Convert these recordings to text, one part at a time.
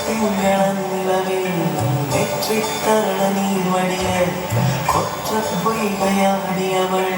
തിങ്കളനിലവിൽ നെற்றிത്തറ നീ വഴിയ കൊച്ചപ്പൊയ്കയാടിയവൾ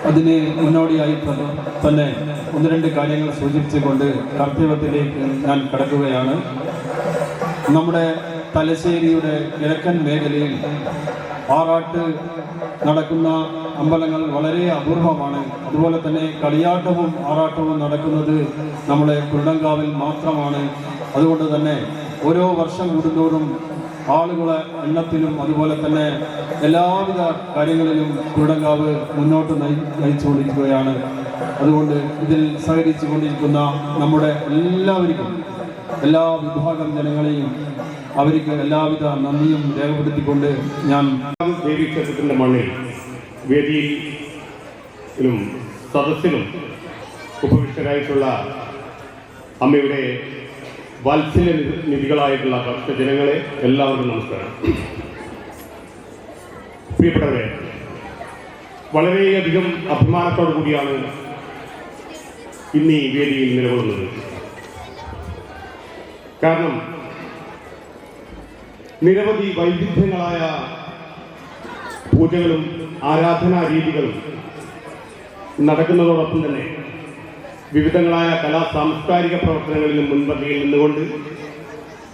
അതിന് മുന്നോടിയായി തന്നെ ഒന്ന് രണ്ട് കാര്യങ്ങൾ സൂചിപ്പിച്ചുകൊണ്ട് കർത്തവ്യത്തിലേക്ക് ഞാൻ കടക്കുകയാണ്. നമ്മുടെ തലശ്ശേരിയുടെ കിഴക്കൻ മേഖലയിൽ ആറാട്ട് നടക്കുന്ന അമ്പലങ്ങൾ വളരെ അപൂർവമാണ്. അതുപോലെ തന്നെ കളിയാട്ടവും ആറാട്ടവും നടക്കുന്നത് നമ്മുടെ കുരുടങ്കാവിൽ മാത്രമാണ്. അതുകൊണ്ട് തന്നെ ഓരോ വർഷം കൂടുന്തോറും ആളുകളെ എണ്ണത്തിലും അതുപോലെ തന്നെ എല്ലാവിധ കാര്യങ്ങളിലും കുരുടങ്കാവ് മുന്നോട്ട് നയിച്ചുകൊണ്ടിരിക്കുകയാണ്. അതുകൊണ്ട് ഇതിൽ സഹകരിച്ചു കൊണ്ടിരിക്കുന്ന നമ്മുടെ എല്ലാവർക്കും, എല്ലാ വിഭാഗം ജനങ്ങളെയും അവർക്ക് എല്ലാവിധ നന്ദിയും രേഖപ്പെടുത്തിക്കൊണ്ട് ഞാൻ ദേവീക്ഷേത്രത്തിൻ്റെ മണ്ണിൽ വേദിയിലും സദസ്സിലും ഉപവിഷ്ടരായിട്ടുള്ള അമ്മയുടെ വാത്സല്യ നിധികളായിട്ടുള്ള ഭക്തജനങ്ങളെ എല്ലാവർക്കും നമസ്കാരം. പ്രിയപ്പെട്ടവരെ, വളരെയധികം അഭിമാനത്തോടു കൂടിയാണ് ഇന്ന് ഈ വേദിയിൽ നിലകൊള്ളുന്നത്. കാരണം നിരവധി വൈവിധ്യങ്ങളായ പൂജകളും ആരാധനാ രീതികളും നടക്കുന്നതോടൊപ്പം തന്നെ വിവിധങ്ങളായ കലാ സാംസ്കാരിക പ്രവർത്തനങ്ങളിലും മുൻപന്തിയിൽ നിന്നുകൊണ്ട്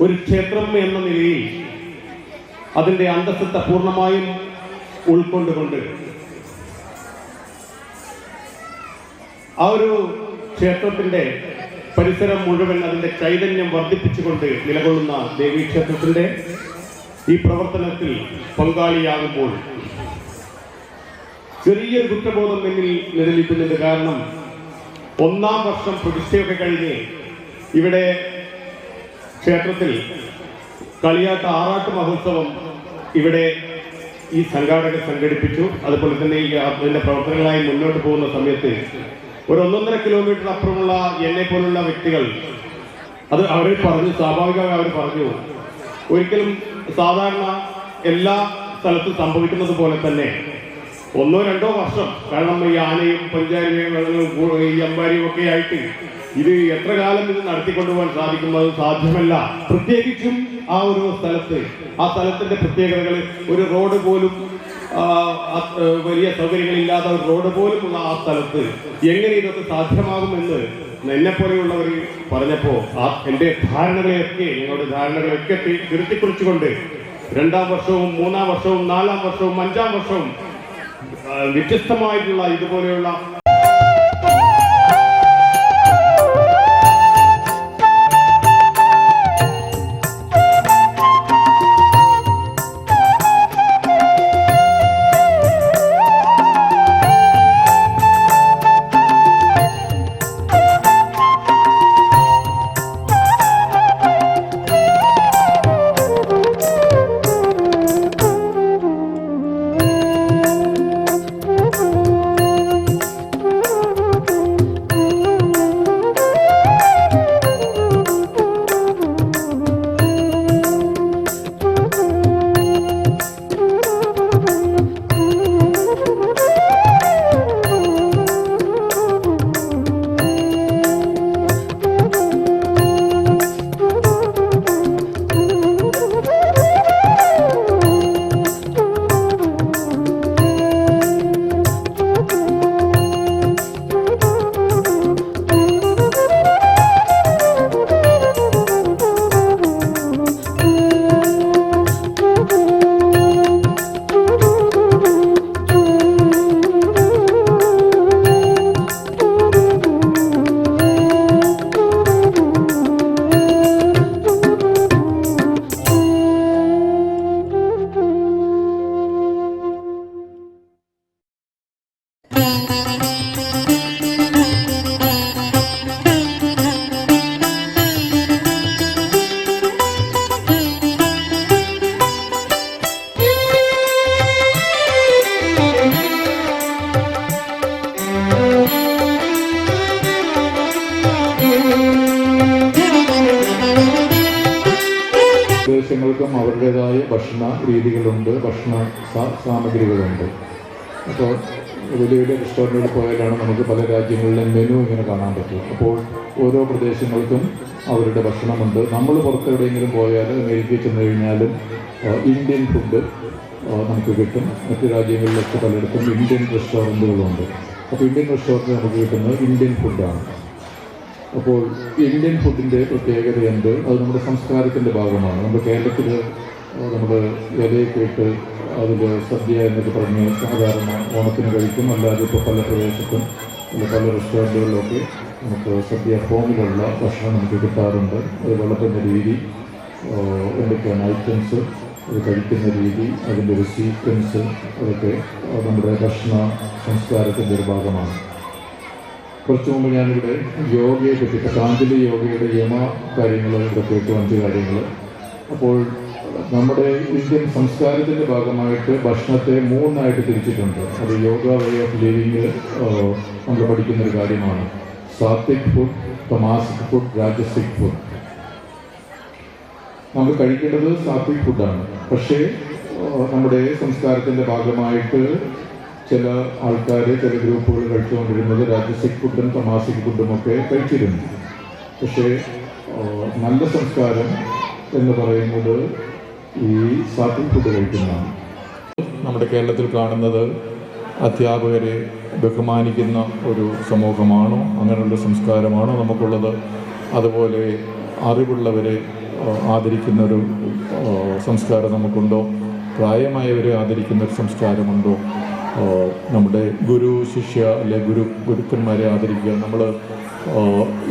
ഒരു ക്ഷേത്രം എന്ന നിലയിൽ അതിൻ്റെ അന്തസ്സത്ത പൂർണ്ണമായും ഉൾക്കൊണ്ടുകൊണ്ട് ആ ഒരു ക്ഷേത്രത്തിൻ്റെ പരിസരം മുഴുവൻ അതിൻ്റെ ചൈതന്യം വർദ്ധിപ്പിച്ചുകൊണ്ട് നിലകൊള്ളുന്ന ദേവീക്ഷേത്രത്തിൻ്റെ ഈ പ്രവർത്തനത്തിൽ പങ്കാളിയാകുമ്പോൾ ചെറിയൊരു കുറ്റബോധം എന്നിൽ നിലനിൽക്കുന്നുണ്ട്. കാരണം ഒന്നാം വർഷം പ്രതിഷ്ഠയൊക്കെ കഴിഞ്ഞ് ഇവിടെ ക്ഷേത്രത്തിൽ കളിയാട്ട ആറാട്ട് മഹോത്സവം ഇവിടെ ഈ സംഘാടകർ സംഘടിപ്പിച്ചു. അതുപോലെ തന്നെ ഈ അതിൻ്റെ പ്രവർത്തനങ്ങളായി മുന്നോട്ട് പോകുന്ന സമയത്ത് ഒരു 1.5 കിലോമീറ്റർ അപ്പുറമുള്ള എന്നെ പോലുള്ള വ്യക്തികൾ അത് അവർ പറഞ്ഞു, സ്വാഭാവികമായി അവർ പറഞ്ഞു, ഒരിക്കലും സാധാരണ എല്ലാ സ്ഥലത്തും സംഭവിക്കുന്നത് പോലെ തന്നെ 1-2 വർഷം, കാരണം ഈ ആനയും പഞ്ചാരിയും ഈ അമ്പാരിയും ഒക്കെ ആയിട്ട് ഇത് എത്ര കാലം ഇത് നടത്തിക്കൊണ്ടുപോകാൻ സാധിക്കുന്നത് സാധ്യമല്ല. പ്രത്യേകിച്ചും ആ ഒരു സ്ഥലത്ത്, ആ സ്ഥലത്തിന്റെ പ്രത്യേകതകൾ, ഒരു റോഡ് പോലും വലിയ സൗകര്യങ്ങളില്ലാത്ത ഒരു റോഡ് പോലും ഉള്ള ആ സ്ഥലത്ത് എങ്ങനെ ഇതൊക്കെ സാധ്യമാകുമെന്ന് എന്നെപ്പോലെയുള്ളവർ പറഞ്ഞപ്പോൾ എൻ്റെ ധാരണകളെയൊക്കെ, ഞങ്ങളുടെ ധാരണകളെയൊക്കെ തിരുത്തിക്കുറിച്ചുകൊണ്ട് 2ാം വർഷവും 3ാം വർഷവും 4ാം വർഷവും 5ാം വർഷവും വ്യത്യസ്തമായിട്ടുള്ള ഇതുപോലെയുള്ള പ്രദേശങ്ങൾക്കും അവരുടേതായ ഭക്ഷണ രീതികളുണ്ട്, ഭക്ഷണ സാമഗ്രികളുണ്ട്. അപ്പോൾ വലിയ വലിയ റെസ്റ്റോറൻറ്റുകളിൽ പോയാലാണ് നമുക്ക് പല രാജ്യങ്ങളിലും മെനു ഇങ്ങനെ കാണാൻ പറ്റും. അപ്പോൾ ഓരോ പ്രദേശങ്ങൾക്കും അവരുടെ ഭക്ഷണമുണ്ട്. നമ്മൾ പുറത്തെവിടെയെങ്കിലും പോയാൽ അമേരിക്കയിൽ ചെന്ന് കഴിഞ്ഞാലും ഇന്ത്യൻ ഫുഡ് നമുക്ക് കിട്ടും. മറ്റു രാജ്യങ്ങളിലൊക്കെ പലയിടത്തും ഇന്ത്യൻ റെസ്റ്റോറൻറ്റുകളുണ്ട്. അപ്പോൾ ഇന്ത്യൻ റെസ്റ്റോറൻറ്റ് നമുക്ക് കിട്ടുന്നത് ഇന്ത്യൻ ഫുഡാണ്. അപ്പോൾ ഇന്ത്യൻ ഫുഡിൻ്റെ പ്രത്യേകതയുണ്ട്. അത് നമ്മുടെ സംസ്കാരത്തിൻ്റെ ഭാഗമാണ്. നമ്മുടെ കേരളത്തിൽ നമ്മൾ ഇലയൊക്കെ ഇട്ട് അതിൽ സദ്യ എന്നൊക്കെ പറഞ്ഞ് സാധാരണ ഓണത്തിന് കഴിക്കും. അല്ലാതെ ഇപ്പോൾ പല പ്രദേശത്തും പല റെസ്റ്റോറൻറ്റുകളിലൊക്കെ നമുക്ക് സദ്യ ഫോമിലുള്ള ഭക്ഷണം നമുക്ക് കിട്ടാറുണ്ട്. അത് വിളമ്പുന്ന രീതി, എന്തൊക്കെയാണ് ഐറ്റംസ്, അത് കഴിക്കുന്ന രീതി, അതിൻ്റെ ഒരു സീക്വൻസ്, അതൊക്കെ നമ്മുടെ ഭക്ഷണ സംസ്കാരത്തിൻ്റെ ഒരു ഭാഗമാണ്. കുറച്ച് മുമ്പ് ഞാനിവിടെ യോഗയെ പറ്റി, പതഞ്ജലി യോഗയുടെ യമ കാര്യങ്ങൾ ഇവിടെ കേട്ടു, 5 കാര്യങ്ങൾ. അപ്പോൾ നമ്മുടെ ഇന്ത്യൻ സംസ്കാരത്തിൻ്റെ ഭാഗമായിട്ട് ഭക്ഷണത്തെ 3 തിരിച്ചിട്ടുണ്ട്. അത് യോഗ വേ ഓഫ് ലിവിങ് നമ്മൾ പഠിക്കുന്നൊരു കാര്യമാണ്. Sattvic food, tamasic food, rajasic food. നമ്മൾ കഴിക്കേണ്ടത് സാത്വിക് ഫുഡാണ്. പക്ഷേ നമ്മുടെ സംസ്കാരത്തിൻ്റെ ഭാഗമായിട്ട് ചില ആൾക്കാർ, ചില ഗ്രൂപ്പുകൾ കഴിച്ചുകൊണ്ടിരുന്നത് രാജസിക് ഫുഡും തമാസിക് ഫുഡും ഒക്കെ കഴിച്ചിരുന്നു. പക്ഷേ നല്ല സംസ്കാരം എന്ന് പറയുന്നത് ഈ സാത്വിക് ഫുഡ് കഴിക്കുന്നതാണ്. നമ്മുടെ കേരളത്തിൽ കാണുന്നത് അധ്യാപകരെ ബഹുമാനിക്കുന്ന ഒരു സമൂഹമാണോ, അങ്ങനെയുള്ള സംസ്കാരമാണോ നമുക്കുള്ളത്? അതുപോലെ അറിവുള്ളവരെ ആദരിക്കുന്ന ഒരു സംസ്കാരം നമുക്കുണ്ടോ? പ്രായമായവരെ ആദരിക്കുന്ന ഒരു സംസ്കാരമുണ്ടോ? നമ്മുടെ ഗുരു ശിഷ്യ അല്ലെ ഗുരുക്കന്മാരെ ആദരിക്കുക. നമ്മൾ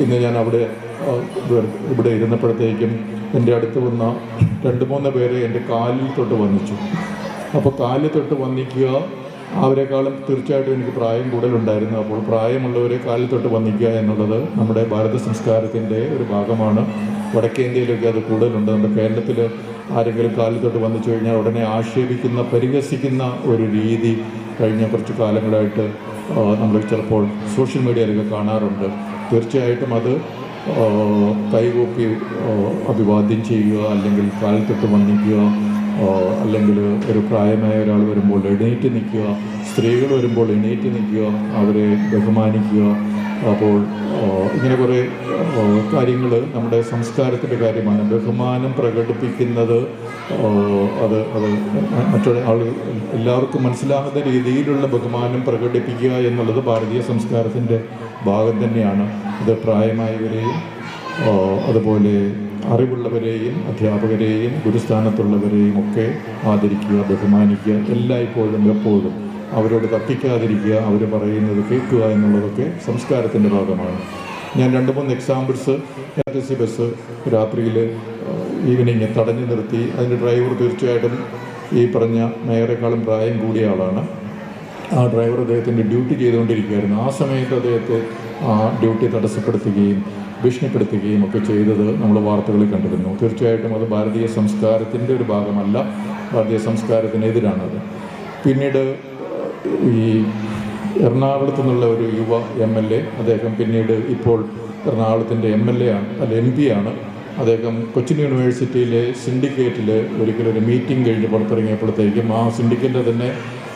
ഇന്ന് ഞാൻ ഇവിടെ ഇരുന്നപ്പോഴത്തേക്കും എൻ്റെ അടുത്ത് വന്ന 2-3 പേരെ എൻ്റെ കാലിൽ തൊട്ട് വന്നിച്ചു. അപ്പോൾ കാലിൽ തൊട്ട് വന്നിക്കുക, അവരെക്കാളും തീർച്ചയായിട്ടും എനിക്ക് പ്രായം കൂടുതലുണ്ടായിരുന്നു. അപ്പോൾ പ്രായമുള്ളവരെ കാലിൽ തൊട്ട് വന്നിക്കുക എന്നുള്ളത് നമ്മുടെ ഭാരത സംസ്കാരത്തിൻ്റെ ഒരു ഭാഗമാണ്. വടക്കേ ഇന്ത്യയിലൊക്കെ അത് കൂടുതലുണ്ട്. നമ്മുടെ കേരളത്തിൽ ആരെങ്കിലും കാലിൽ തൊട്ട് വന്നിച്ചു കഴിഞ്ഞാൽ ഉടനെ ആക്ഷേപിക്കുന്ന, പരിഹസിക്കുന്ന ഒരു രീതി കഴിഞ്ഞ കുറച്ച് കാലങ്ങളായിട്ട് നമ്മൾ ചിലപ്പോൾ സോഷ്യൽ മീഡിയയിലൊക്കെ കാണാറുണ്ട്. തീർച്ചയായിട്ടും അത് കൈകൂപ്പി അഭിവാദ്യം ചെയ്യുക, അല്ലെങ്കിൽ കാലിൽ തൊട്ട് വന്നിക്കുക, അല്ലെങ്കിൽ ഒരു പ്രായമായ ഒരാൾ വരുമ്പോൾ എണീറ്റ് നിൽക്കുക, സ്ത്രീകൾ വരുമ്പോൾ എണീറ്റ് നിൽക്കുക, അവരെ ബഹുമാനിക്കുക. അപ്പോൾ ഇങ്ങനെ കുറേ കാര്യങ്ങൾ നമ്മുടെ സംസ്കാരത്തിൻ്റെ കാര്യമാണ്. ബഹുമാനം പ്രകടിപ്പിക്കുന്നത് അത് മറ്റുള്ള ആളുകൾ എല്ലാവർക്കും മനസ്സിലാകുന്ന രീതിയിലുള്ള ബഹുമാനം പ്രകടിപ്പിക്കുക എന്നുള്ളത് ഭാരതീയ സംസ്കാരത്തിൻ്റെ ഭാഗം തന്നെയാണ്. അത് പ്രായമായവരെയും അതുപോലെ അറിവുള്ളവരെയും അധ്യാപകരെയും ഗുരുസ്ഥാനത്തുള്ളവരെയും ഒക്കെ ആദരിക്കുക, ബഹുമാനിക്കുക, എല്ലായ്പ്പോഴും എപ്പോഴും അവരോട് തർക്കിക്കാതിരിക്കുക, അവർ പറയുന്നത് കേൾക്കുക എന്നുള്ളതൊക്കെ സംസ്കാരത്തിൻ്റെ ഭാഗമാണ്. ഞാൻ 2-3 എക്സാമ്പിൾസ്. KRTC ബസ് രാത്രിയിൽ ഈവനിങ് തടഞ്ഞു നിർത്തി. അതിൻ്റെ ഡ്രൈവർ തീർച്ചയായിട്ടും ഈ പറഞ്ഞ മേയറെക്കാളും പ്രായം കൂടിയ ആളാണ്. ആ ഡ്രൈവർ അദ്ദേഹത്തിൻ്റെ ഡ്യൂട്ടി ചെയ്തുകൊണ്ടിരിക്കുകയായിരുന്നു. ആ സമയത്ത് അദ്ദേഹത്തെ ആ ഡ്യൂട്ടി തടസ്സപ്പെടുത്തുകയും ഭീഷണിപ്പെടുത്തുകയും ഒക്കെ ചെയ്തത് നമ്മൾ വാർത്തകളിൽ കണ്ടിരുന്നു. തീർച്ചയായിട്ടും അത് ഭാരതീയ സംസ്കാരത്തിൻ്റെ ഒരു ഭാഗമല്ല, ഭാരതീയ സംസ്കാരത്തിനെതിരാണത്. പിന്നീട് ഈ എറണാകുളത്തു നിന്നുള്ള ഒരു യുവ MLA, അദ്ദേഹം പിന്നീട് ഇപ്പോൾ എറണാകുളത്തിൻ്റെ MLA ആണ്, അല്ല MP ആണ്. അദ്ദേഹം കൊച്ചിൻ യൂണിവേഴ്സിറ്റിയിലെ സിൻഡിക്കേറ്റിൽ ഒരിക്കലൊരു മീറ്റിംഗ് കഴിഞ്ഞ് പുറത്തിറങ്ങിയപ്പോഴത്തേക്കും ആ സിൻഡിക്കേറ്റിൻ്റെ തന്നെ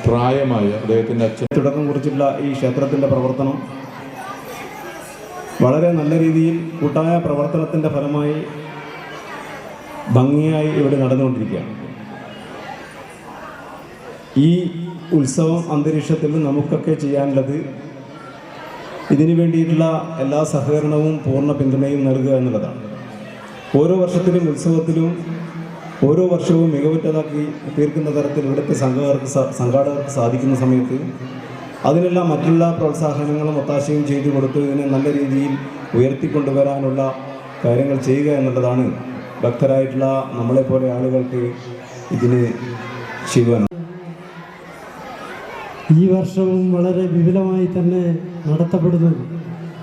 പ്രായമായ അദ്ദേഹത്തിൻ്റെ അച്ഛൻ തുടക്കം കുറിച്ചിട്ടുള്ള ഈ ക്ഷേത്രത്തിൻ്റെ പ്രവർത്തനം വളരെ നല്ല രീതിയിൽ കൂട്ടായ പ്രവർത്തനത്തിൻ്റെ ഫലമായി ഭംഗിയായി ഇവിടെ നടന്നുകൊണ്ടിരിക്കുകയാണ്. ഈ ഉത്സവം അന്തരീക്ഷത്തിൽ നമുക്കൊക്കെ ചെയ്യാനുള്ളത് ഇതിനു വേണ്ടിയിട്ടുള്ള എല്ലാ സഹകരണവും പൂർണ്ണ പിന്തുണയും നൽകുക എന്നുള്ളതാണ്. ഓരോ വർഷത്തിലും ഉത്സവത്തിലും ഓരോ വർഷവും മികവുറ്റതാക്കി തീർക്കുന്ന തരത്തിൽ ഇവിടുത്തെ സംഘാടകർക്ക് സാധിക്കുന്ന സമയത്ത് അതിനെല്ലാം മറ്റുള്ള പ്രോത്സാഹനങ്ങളും ഒത്താശയും ചെയ്തു കൊടുത്ത് ഇതിനെ നല്ല രീതിയിൽ ഉയർത്തിക്കൊണ്ടുവരാനുള്ള കാര്യങ്ങൾ ചെയ്യുക എന്നുള്ളതാണ് ഭക്തരായിട്ടുള്ള നമ്മളെപ്പോലെ ആളുകൾക്ക് ഇതിന് ചെയ്യുവാൻ. ഈ വർഷവും വളരെ വിപുലമായി തന്നെ നടത്തപ്പെടുന്നു.